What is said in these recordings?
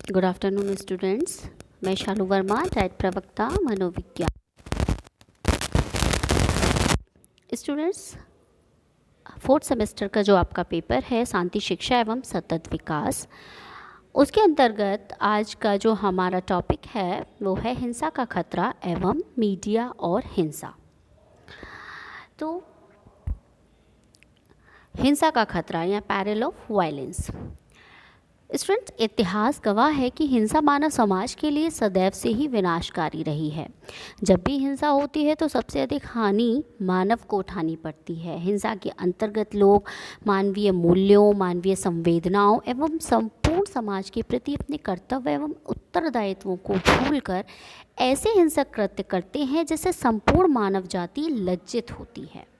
Good afternoon students. मैं शालू Verma, diet प्रवक्ता मनोविज्ञान। स्टूडेंट्स, फोर्थ सेमेस्टर का जो आपका पेपर है शांति शिक्षा एवं सतत विकास, उसके अंतर्गत आज का जो हमारा टॉपिक है वो है हिंसा का खतरा एवं मीडिया और हिंसा। तो हिंसा का खतरा या पैरल ऑफ वायलेंस। स्टूडेंट्स, इतिहास गवाह है कि हिंसा मानव समाज के लिए सदैव से ही विनाशकारी रही है। जब भी हिंसा होती है तो सबसे अधिक हानि मानव को उठानी पड़ती है। हिंसा के अंतर्गत लोग मानवीय मूल्यों, मानवीय संवेदनाओं एवं संपूर्ण समाज के प्रति अपने कर्तव्य एवं उत्तरदायित्वों को भूलकर ऐसे हिंसक कृत्य करते हैं जिससे संपूर्ण मानव जाति लज्जित होती है।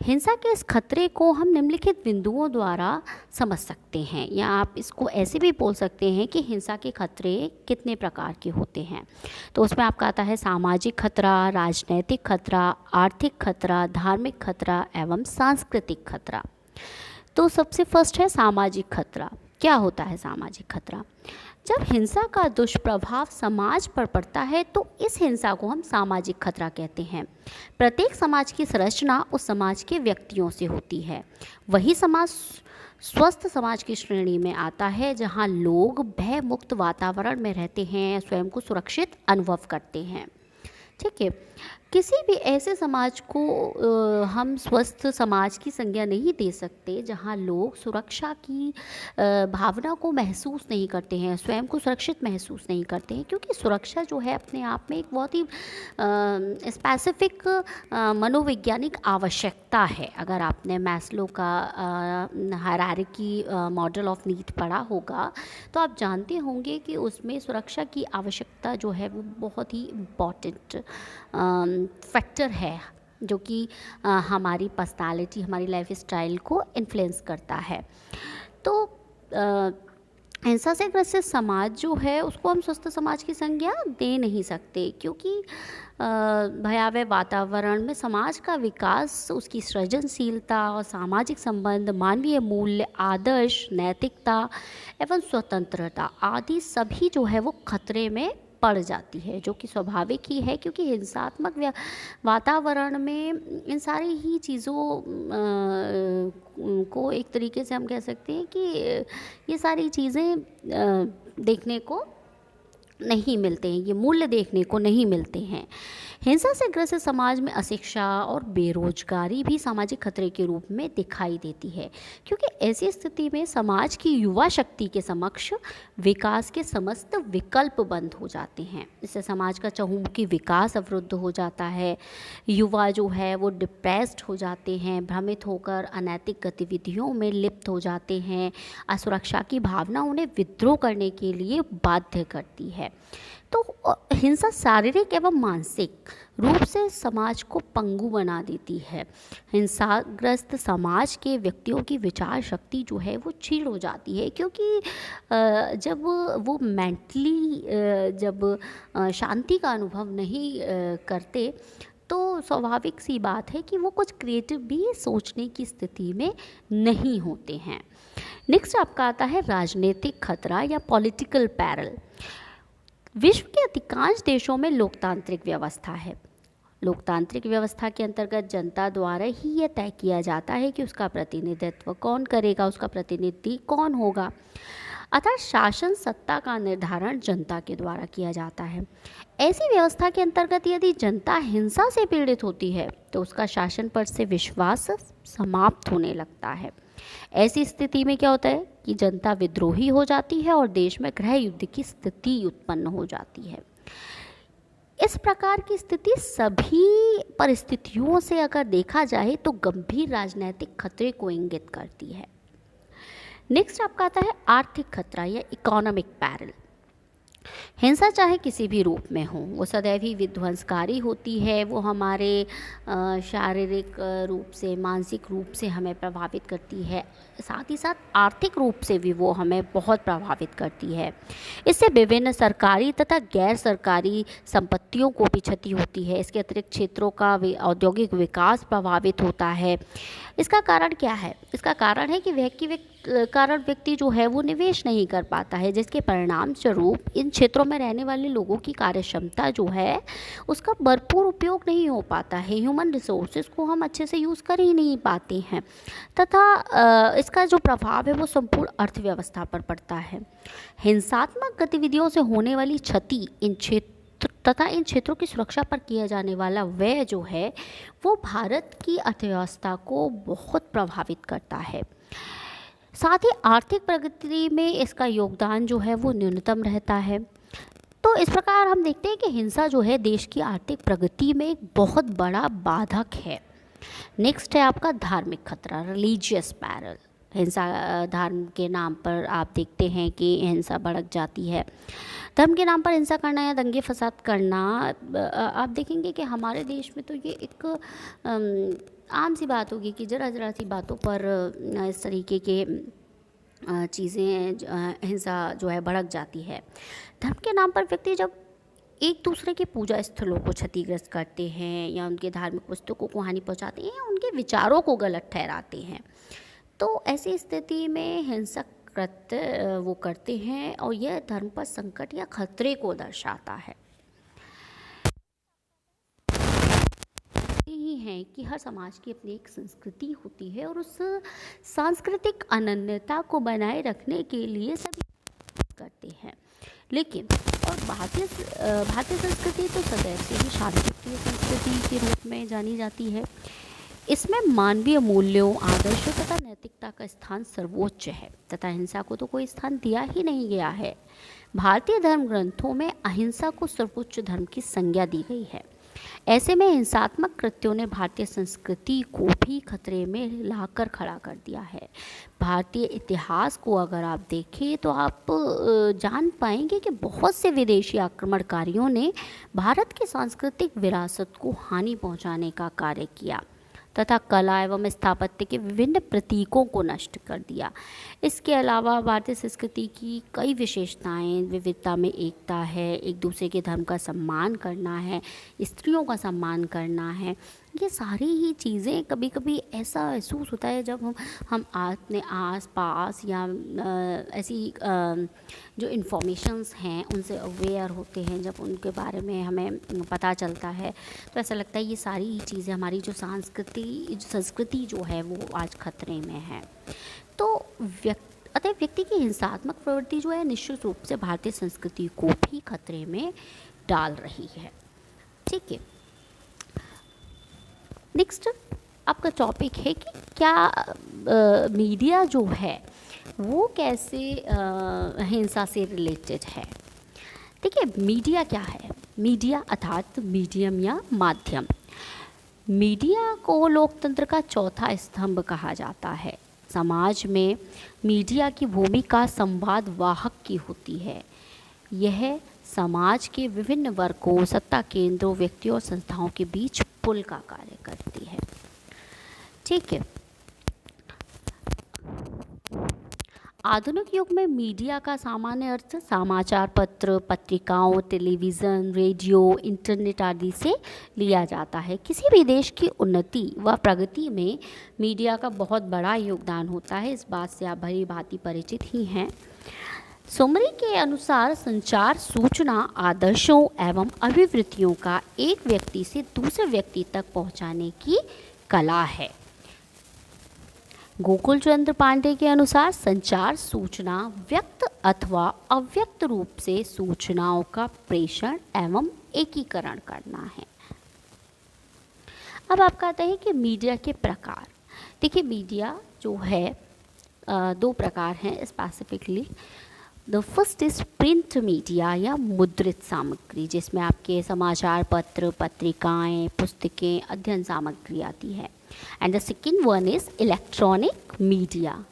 हिंसा के इस खतरे को हम निम्नलिखित बिंदुओं द्वारा समझ सकते हैं, या आप इसको ऐसे भी बोल सकते हैं कि हिंसा के खतरे कितने प्रकार के होते हैं। तो उसमें आपका आता है सामाजिक खतरा, राजनैतिक खतरा, आर्थिक खतरा, धार्मिक खतरा एवं सांस्कृतिक खतरा। तो सबसे फर्स्ट है सामाजिक खतरा। क्या होता है सामाजिक खतरा? जब हिंसा का दुष्प्रभाव समाज पर पड़ता है तो इस हिंसा को हम सामाजिक खतरा कहते हैं। प्रत्येक समाज की संरचना उस समाज के व्यक्तियों से होती है। वही समाज स्वस्थ समाज की श्रेणी में आता है जहां लोग भय मुक्त वातावरण में रहते हैं, स्वयं को सुरक्षित अनुभव करते हैं। ठीक है, किसी भी ऐसे समाज को हम स्वस्थ समाज की संज्ञा नहीं दे सकते जहां लोग सुरक्षा की भावना को महसूस नहीं करते हैं, स्वयं को सुरक्षित महसूस नहीं करते हैं, क्योंकि सुरक्षा जो है अपने आप में एक बहुत ही स्पेसिफिक मनोवैज्ञानिक आवश्यकता है। अगर आपने मैस्लो का हायरार्की मॉडल ऑफ नीड पढ़ा होगा तो आप जानते होंगे कि उसमें सुरक्षा की आवश्यकता जो है वो बहुत ही इम्पॉर्टेंट फैक्टर है, जो कि हमारी पर्सनालिटी, हमारी लाइफ स्टाइल को इन्फ्लुएंस करता है। तो हिंसा से ग्रसित समाज जो है उसको हम स्वस्थ समाज की संज्ञा दे नहीं सकते, क्योंकि भयावह वातावरण में समाज का विकास, उसकी सृजनशीलता और सामाजिक संबंध, मानवीय मूल्य, आदर्श, नैतिकता एवं स्वतंत्रता आदि सभी जो है वो खतरे में पड़ जाती है, जो कि स्वाभाविक ही है, क्योंकि हिंसात्मक वातावरण में इन सारी ही चीज़ों को एक तरीके से हम कह सकते हैं कि ये सारी चीज़ें देखने को नहीं मिलते हैं, ये मूल्य देखने को नहीं मिलते हैं। हिंसा से ग्रसित समाज में अशिक्षा और बेरोजगारी भी सामाजिक खतरे के रूप में दिखाई देती है, क्योंकि ऐसी स्थिति में समाज की युवा शक्ति के समक्ष विकास के समस्त विकल्प बंद हो जाते हैं। इससे समाज का चहुमुखी विकास अवरुद्ध हो जाता है। युवा जो है वो डिप्रेस्ड हो जाते हैं, भ्रमित होकर अनैतिक गतिविधियों में लिप्त हो जाते हैं। असुरक्षा की भावना उन्हें विद्रोह करने के लिए बाध्य करती है। तो हिंसा शारीरिक एवं मानसिक रूप से समाज को पंगु बना देती है। हिंसाग्रस्त समाज के व्यक्तियों की विचार शक्ति जो है वो क्षीण हो जाती है, क्योंकि जब वो मेंटली जब शांति का अनुभव नहीं करते तो स्वाभाविक सी बात है कि वो कुछ क्रिएटिव भी सोचने की स्थिति में नहीं होते हैं। नेक्स्ट आपका आता है राजनीतिक खतरा या पॉलिटिकल पैरल। विश्व के अधिकांश देशों में लोकतांत्रिक व्यवस्था है। लोकतांत्रिक व्यवस्था के अंतर्गत जनता द्वारा ही यह तय किया जाता है कि उसका प्रतिनिधित्व कौन करेगा, उसका प्रतिनिधि कौन होगा। अर्थात शासन सत्ता का निर्धारण जनता के द्वारा किया जाता है। ऐसी व्यवस्था के अंतर्गत यदि जनता हिंसा से पीड़ित होती है तो उसका शासन पर से विश्वास समाप्त होने लगता है। ऐसी स्थिति में क्या होता है कि जनता विद्रोही हो जाती है और देश में गृह युद्ध की स्थिति उत्पन्न हो जाती है। इस प्रकार की स्थिति सभी परिस्थितियों से अगर देखा जाए तो गंभीर राजनीतिक खतरे को इंगित करती है। नेक्स्ट आपका आता है आर्थिक खतरा या इकोनॉमिक पैरल। हिंसा चाहे किसी भी रूप में हो, वो सदैव ही विध्वंसकारी होती है। वो हमारे शारीरिक रूप से, मानसिक रूप से हमें प्रभावित करती है, साथ ही साथ आर्थिक रूप से भी वो हमें बहुत प्रभावित करती है। इससे विभिन्न सरकारी तथा गैर सरकारी संपत्तियों को भी क्षति होती है। इसके अतिरिक्त क्षेत्रों का औद्योगिक विकास प्रभावित होता है। इसका कारण क्या है? इसका कारण है कि कारण व्यक्ति जो है वो निवेश नहीं कर पाता है, जिसके परिणाम स्वरूप इन क्षेत्रों में रहने वाले लोगों की कार्य क्षमता जो है उसका भरपूर उपयोग नहीं हो पाता है। ह्यूमन रिसोर्सेज को हम अच्छे से यूज़ कर ही नहीं पाते हैं तथा इसका जो प्रभाव है वो संपूर्ण अर्थव्यवस्था पर पड़ता है। हिंसात्मक गतिविधियों से होने वाली क्षति इन क्षेत्रों की सुरक्षा पर किया जाने वाला व्यय जो है वो भारत की अर्थव्यवस्था को बहुत प्रभावित करता है। साथ ही आर्थिक प्रगति में इसका योगदान जो है वो न्यूनतम रहता है। तो इस प्रकार हम देखते हैं कि हिंसा जो है देश की आर्थिक प्रगति में एक बहुत बड़ा बाधक है। नेक्स्ट है आपका धार्मिक खतरा, रिलीजियस पैरल। हिंसा धर्म के नाम पर आप देखते हैं कि हिंसा भड़क जाती है। धर्म के नाम पर हिंसा करना या दंगे फसाद करना, आप देखेंगे कि हमारे देश में तो ये एक आम सी बात होगी कि ज़रा सी बातों पर इस तरीके के चीज़ें हिंसा जो है भड़क जाती है। धर्म के नाम पर व्यक्ति जब एक दूसरे के पूजा स्थलों को क्षतिग्रस्त करते हैं या उनके धार्मिक पुस्तकों को हानि पहुंचाते हैं या उनके विचारों को गलत ठहराते हैं, तो ऐसी स्थिति में हिंसक कृत्य वो करते हैं और यह धर्म पर संकट या खतरे को दर्शाता है। ही है कि हर समाज की अपनी एक संस्कृति होती है और उस सांस्कृतिक अनन्यता को बनाए रखने के लिए सभी करते हैं। लेकिन और भारतीय संस्कृति तो सदैव से ही शांतिप्रिय संस्कृति के रूप में जानी जाती है। इसमें मानवीय मूल्यों, आदर्शों तथा नैतिकता का स्थान सर्वोच्च है तथा हिंसा को तो कोई स्थान दिया ही नहीं गया है। भारतीय धर्म ग्रंथों में अहिंसा को सर्वोच्च धर्म की संज्ञा दी गई है। ऐसे में हिंसात्मक कृत्यों ने भारतीय संस्कृति को भी खतरे में लाकर खड़ा कर दिया है। भारतीय इतिहास को अगर आप देखें तो आप जान पाएंगे कि बहुत से विदेशी आक्रमणकारियों ने भारत की सांस्कृतिक विरासत को हानि पहुंचाने का कार्य किया तथा कला एवं स्थापत्य के विभिन्न प्रतीकों को नष्ट कर दिया। इसके अलावा भारतीय संस्कृति की कई विशेषताएं, विविधता में एकता है, एक दूसरे के धर्म का सम्मान करना है, स्त्रियों का सम्मान करना है, ये सारी ही चीज़ें कभी कभी ऐसा महसूस होता है जब हम अपने आस पास या ऐसी जो इन्फॉर्मेशंस हैं उनसे अवेयर होते हैं, जब उनके बारे में हमें पता चलता है तो ऐसा लगता है ये सारी ही चीज़ें हमारी जो संस्कृति जो है वो आज खतरे में है। तो अतः व्यक्ति की हिंसात्मक प्रवृत्ति जो है निश्चित रूप से भारतीय संस्कृति को भी खतरे में डाल रही है। ठीक है, नेक्स्ट आपका टॉपिक है कि क्या मीडिया जो है वो कैसे हिंसा से रिलेटेड है। देखिए, मीडिया क्या है? मीडिया अर्थात मीडियम या माध्यम। मीडिया को लोकतंत्र का चौथा स्तंभ कहा जाता है। समाज में मीडिया की भूमिका संवाद वाहक की होती है। यह समाज के विभिन्न वर्गों, सत्ता केंद्रों, व्यक्तियों और संस्थाओं के बीच पुल का कार्य करती है। ठीक है, आधुनिक युग में मीडिया का सामान्य अर्थ समाचार पत्र, पत्रिकाओं, टेलीविज़न, रेडियो, इंटरनेट आदि से लिया जाता है। किसी भी देश की उन्नति व प्रगति में मीडिया का बहुत बड़ा योगदान होता है, इस बात से आप भली भांति परिचित ही हैं। सुमरी के अनुसार संचार सूचना, आदर्शों एवं अभिवृत्तियों का एक व्यक्ति से दूसरे व्यक्ति तक पहुंचाने की कला है। गोकुल चंद्र पांडे के अनुसार संचार सूचना व्यक्त अथवा अव्यक्त रूप से सूचनाओं का प्रेषण एवं एकीकरण करना है। अब आप कहते हैं कि मीडिया के प्रकार। देखिए, मीडिया जो है दो प्रकार हैं specifically. The first is print media या मुद्रित सामग्री, जिसमें आपके समाचार पत्र, पत्रिकाएं, पुस्तकें, अध्ययन सामग्री आती है। And the second one is electronic media.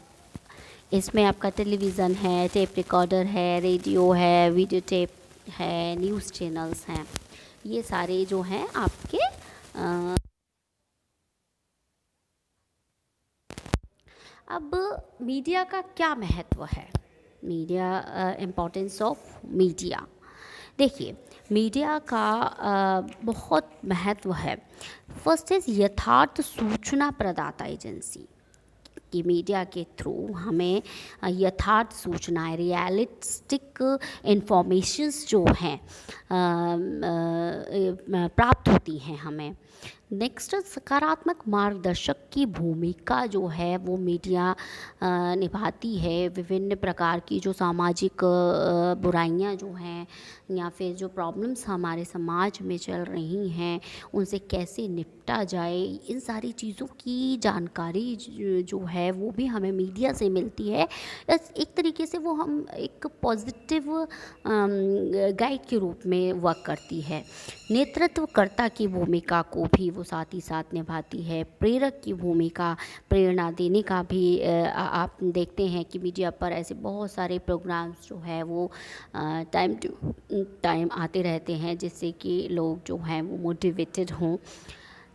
इसमें आपका टेलीविज़न है, टेप रिकॉर्डर है, रेडियो है, वीडियो टेप है, न्यूज़ चैनल्स हैं, ये सारे जो हैं आपके अब मीडिया का क्या महत्व है? Media, importance of media. देखिए, मीडिया का बहुत महत्व है। फर्स्ट इज यथार्थ सूचना प्रदाता एजेंसी। कि मीडिया के थ्रू हमें यथार्थ सूचनाएं, रियलिस्टिक इंफॉर्मेशंस जो हैं प्राप्त होती हैं हमें। नेक्स्ट, सकारात्मक मार्गदर्शक की भूमिका जो है वो मीडिया निभाती है। विभिन्न प्रकार की जो सामाजिक बुराइयां जो हैं या फिर जो प्रॉब्लम्स हमारे समाज में चल रही हैं उनसे कैसे निपटा जाए, इन सारी चीज़ों की जानकारी जो है वो भी हमें मीडिया से मिलती है। एक तरीके से वो हम एक पॉजिटिव गाइड के रूप में वर्क करती है। नेतृत्वकर्ता की भूमिका को भी वो साथ ही साथ निभाती है। प्रेरक की भूमिका, प्रेरणा देने का भी आप देखते हैं कि मीडिया पर ऐसे बहुत सारे प्रोग्राम्स जो है वो टाइम टू टाइम आते रहते हैं जिससे कि लोग जो हैं वो मोटिवेटेड हों।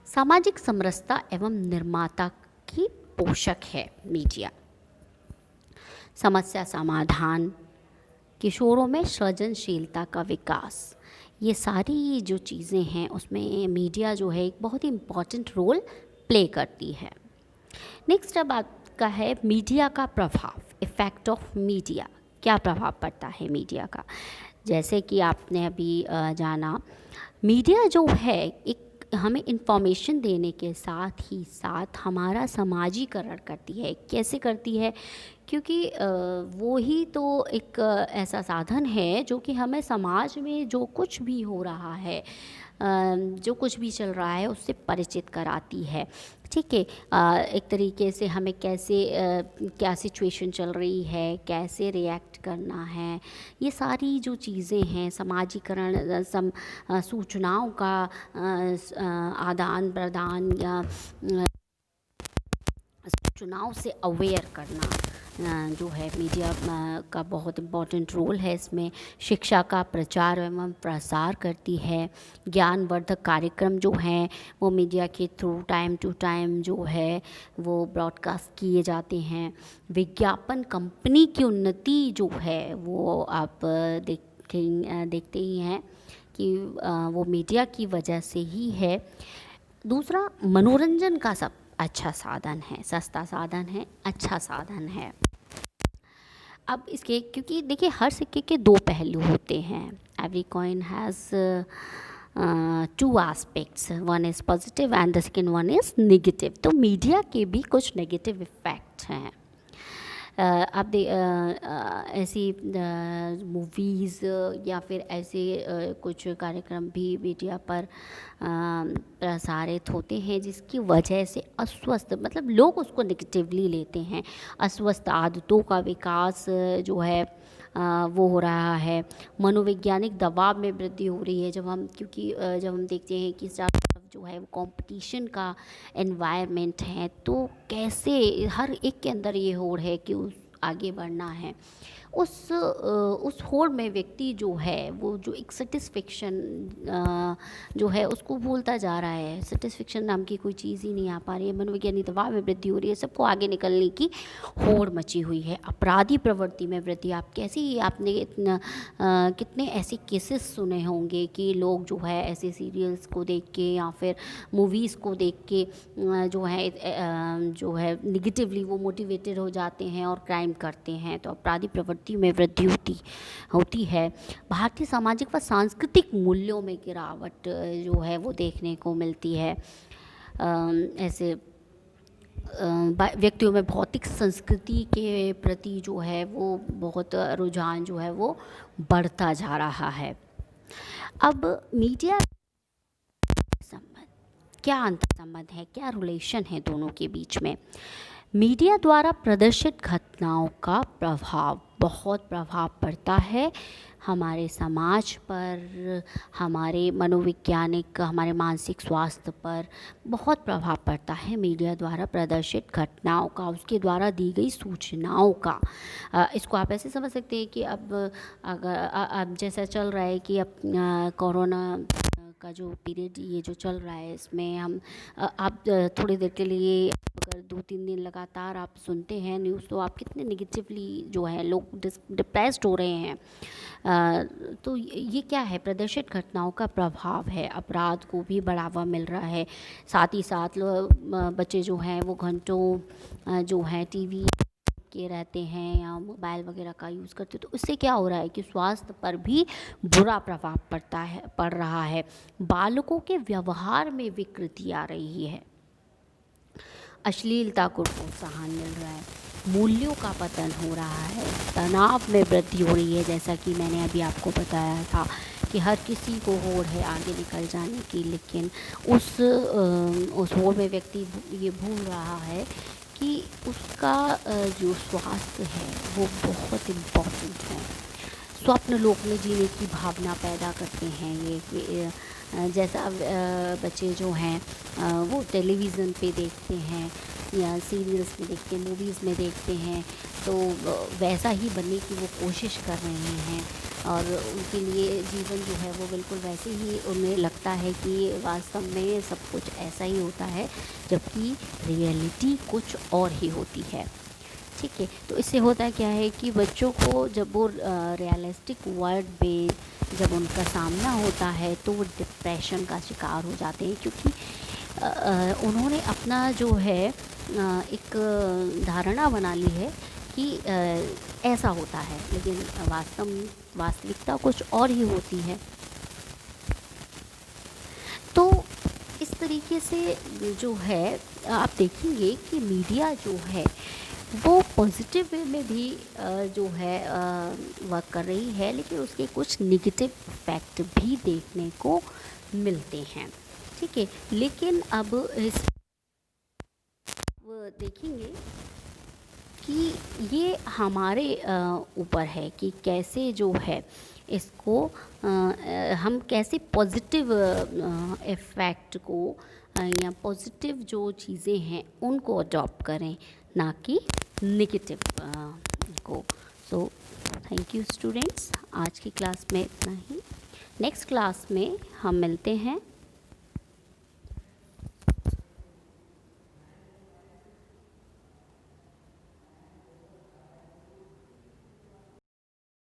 सामाजिक समरसता एवं निर्माता की पोषक है मीडिया। समस्या समाधान, किशोरों में सृजनशीलता का विकास, ये सारी जो चीज़ें हैं उसमें मीडिया जो है एक बहुत ही इम्पॉर्टेंट रोल प्ले करती है। नेक्स्ट अब आपका है मीडिया का प्रभाव, इफ़ेक्ट ऑफ मीडिया। क्या प्रभाव पड़ता है मीडिया का? जैसे कि आपने अभी जाना, मीडिया जो है एक हमें इन्फॉर्मेशन देने के साथ ही साथ हमारा समाजीकरण करती है। कैसे करती है? क्योंकि वो ही तो एक ऐसा साधन है जो कि हमें समाज में जो कुछ भी हो रहा है, जो कुछ भी चल रहा है उससे परिचित कराती है। ठीक है, एक तरीके से हमें कैसे क्या सिचुएशन चल रही है, कैसे रिएक्ट करना है, ये सारी जो चीज़ें हैं समाजीकरण, सूचनाओं का आदान प्रदान या चुनाव से अवेयर करना जो है मीडिया का बहुत इम्पॉर्टेंट रोल है। इसमें शिक्षा का प्रचार एवं प्रसार करती है। ज्ञानवर्धक कार्यक्रम जो हैं वो मीडिया के थ्रू टाइम टू टाइम जो है वो ब्रॉडकास्ट किए जाते हैं। विज्ञापन कंपनी की उन्नति जो है वो आप देखते ही हैं कि वो मीडिया की वजह से ही है। दूसरा, मनोरंजन का सब अच्छा साधन है, सस्ता साधन है, अच्छा साधन है। अब इसके, क्योंकि देखिए हर सिक्के के दो पहलू होते हैं। Every coin has two aspects, one is positive and the second one is negative. तो मीडिया के भी कुछ नेगेटिव इफ़ेक्ट हैं। अब ऐसी मूवीज़ या फिर ऐसे कुछ कार्यक्रम भी मीडिया पर प्रसारित होते हैं जिसकी वजह से अस्वस्थ, मतलब लोग उसको नेगेटिवली लेते हैं। अस्वस्थ आदतों का विकास जो है वो हो रहा है। मनोवैज्ञानिक दबाव में वृद्धि हो रही है क्योंकि जब हम देखते हैं कि जो है वो कंपटीशन का एनवायरनमेंट है, तो कैसे हर एक के अंदर ये होड़ है कि उस आगे बढ़ना है। उस होड़ में व्यक्ति जो है वो जो एक सेटिस्फेक्शन जो है उसको भूलता जा रहा है। सेटिस्फेक्शन नाम की कोई चीज़ ही नहीं आ पा रही है। मनोवैज्ञानिक दबाव में वृद्धि हो रही है, सबको आगे निकलने की होड़ मची हुई है। अपराधी प्रवृत्ति में वृद्धि, आप कैसी आपने कितने ऐसे केसेस सुने होंगे कि लोग जो है ऐसे सीरियल्स को देख के या फिर मूवीज़ को देख के जो है निगेटिवली वो मोटिवेटेड हो जाते हैं और क्राइम करते हैं। तो अपराधी प्रवृत्ति में वृद्धि होती है। भारतीय सामाजिक व सांस्कृतिक मूल्यों में गिरावट जो है वो देखने को मिलती है। ऐसे व्यक्तियों में भौतिक संस्कृति के प्रति जो है वो बहुत रुझान जो है वो बढ़ता जा रहा है। अब मीडिया संबंध, क्या अंतर संबंध है, क्या रिलेशन है दोनों के बीच में? मीडिया द्वारा प्रदर्शित घटनाओं का बहुत प्रभाव पड़ता है हमारे समाज पर, हमारे मनोवैज्ञानिक, हमारे मानसिक स्वास्थ्य पर बहुत प्रभाव पड़ता है मीडिया द्वारा प्रदर्शित घटनाओं का, उसके द्वारा दी गई सूचनाओं का। इसको आप ऐसे समझ सकते हैं कि अब जैसा चल रहा है कि अब कोरोना का जो पीरियड ये जो चल रहा है इसमें हम आप थोड़ी देर के लिए अगर 2-3 दिन लगातार आप सुनते हैं न्यूज़ तो आप कितने नेगेटिवली जो है लोग डिप्रेस्ड हो रहे हैं। तो ये क्या है, प्रदर्शित घटनाओं का प्रभाव है। अपराध को भी बढ़ावा मिल रहा है, साथ ही साथ बच्चे जो हैं वो घंटों जो हैं टीवी के रहते हैं या मोबाइल वगैरह का यूज़ करते, तो इससे क्या हो रहा है कि स्वास्थ्य पर भी बुरा प्रभाव पड़ रहा है। बालकों के व्यवहार में विकृति आ रही है, अश्लीलता को प्रोत्साहन मिल रहा है, मूल्यों का पतन हो रहा है, तनाव में वृद्धि हो रही है। जैसा कि मैंने अभी आपको बताया था कि हर किसी को होड़ है आगे निकल जाने की, लेकिन उस होड़ में व्यक्ति ये भूल रहा है कि उसका जो स्वास्थ्य है वो बहुत इम्पॉर्टेंट है। स्वप्न लोक में जीने की भावना पैदा करते हैं ये जैसा बच्चे जो हैं वो टेलीविज़न पे देखते हैं या सीरियल्स में देखते हैं, मूवीज़ में देखते हैं, तो वैसा ही बनने की वो कोशिश कर रहे हैं और उनके लिए जीवन जो है वो बिल्कुल वैसे ही उन्हें लगता है कि वास्तव में सब कुछ ऐसा ही होता है, जबकि रियलिटी कुछ और ही होती है। ठीक है, तो इससे होता क्या है कि बच्चों को जब वो रियलिस्टिक वर्ल्ड में जब उनका सामना होता है तो वो डिप्रेशन का शिकार हो जाते हैं, क्योंकि उन्होंने अपना जो है एक धारणा बना ली है कि ऐसा होता है, लेकिन वास्तविकता कुछ और ही होती है। तो इस तरीके से जो है आप देखेंगे कि मीडिया जो है वो पॉजिटिव वे में भी जो है वर्क कर रही है, लेकिन उसके कुछ नेगेटिव इफेक्ट भी देखने को मिलते हैं। ठीक है, लेकिन अब इस देखेंगे कि ये हमारे ऊपर है कि कैसे जो है इसको हम कैसे पॉजिटिव इफ़ेक्ट को या पॉजिटिव जो चीज़ें हैं उनको अडॉप्ट करें, ना कि नेगेटिव को। सो थैंक यू स्टूडेंट्स, आज की क्लास में इतना ही। नेक्स्ट क्लास में हम मिलते हैं